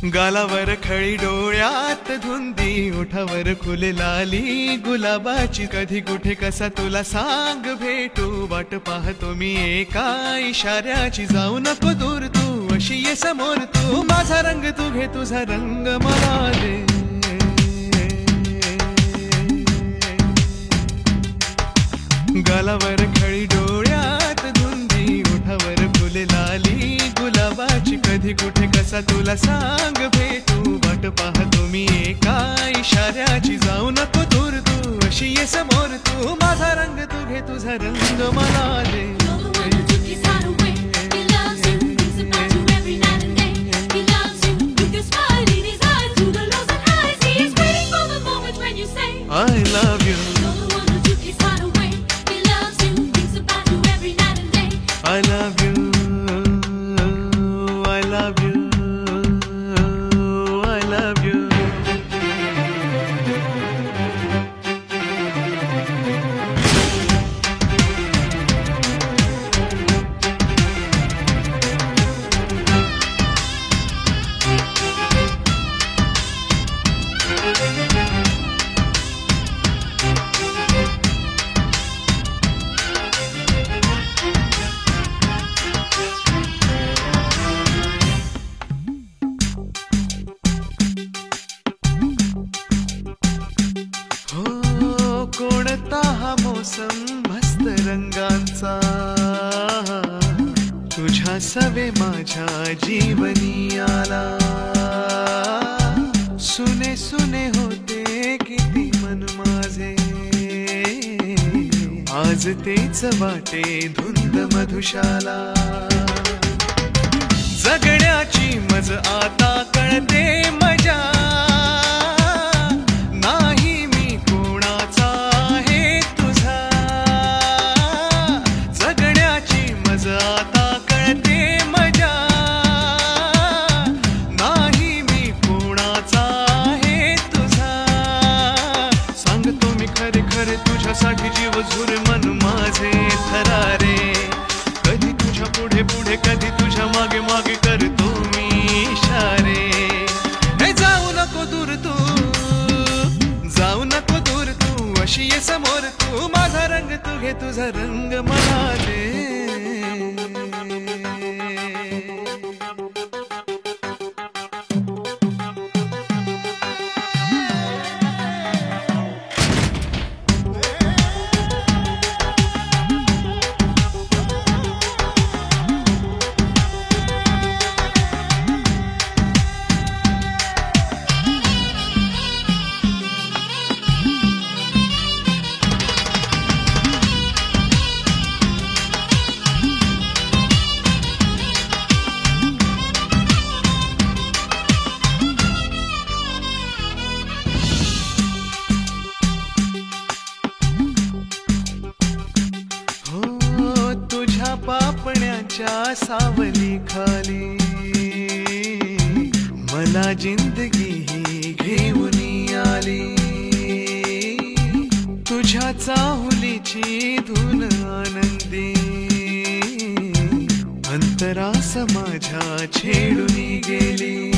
गालावर खळी डोळ्यात धुंदी ओठावर खुले लाली गुलाबाची कधी कुठे कसा तुला सांग भेटू वाट पाहतो मी एका इशाऱ्याची जाऊ नको दूर तू अशी ये समोर तू माझा रंग तू घे तुझा रंग मला दे गालावर खळी डोळ्यात धुंदी ओठावर फुले लाली गुलाबाची कधी कुठे कसा तुला सांग भेटू वाट पाहतो मी एका इशाऱ्याची जाऊ नको दूर तू अशी ये समोर तू माझा रंग तू घे तुझा रंग मला दे I love you. I love you, I love you, I love you. कोणता हा मोसम मस्त रंगांचा तुझ्या सवे माझ्या जीवनी आला सुने सुने होते किती मन माझे आज तेच वाटे धुंद मधुशाला जगण्याची मज आता कळते मजा तुझ्यासाठी जीव झुर मन माझे थरारे कधी तुझ्या पुढे पुढे कधी तुझ्या मागे मागे करतो मी इशारे हे जाऊ नको दूर तू अशी ये समोर तू माझा रंग तू घे तुझा रंग मला दे पापण्याच्या सावली खाली मला जिंदगी ही घेऊन आली तुझ्या चाहुलीची धून आनंदी अंतरास माझ्या छेडून गेली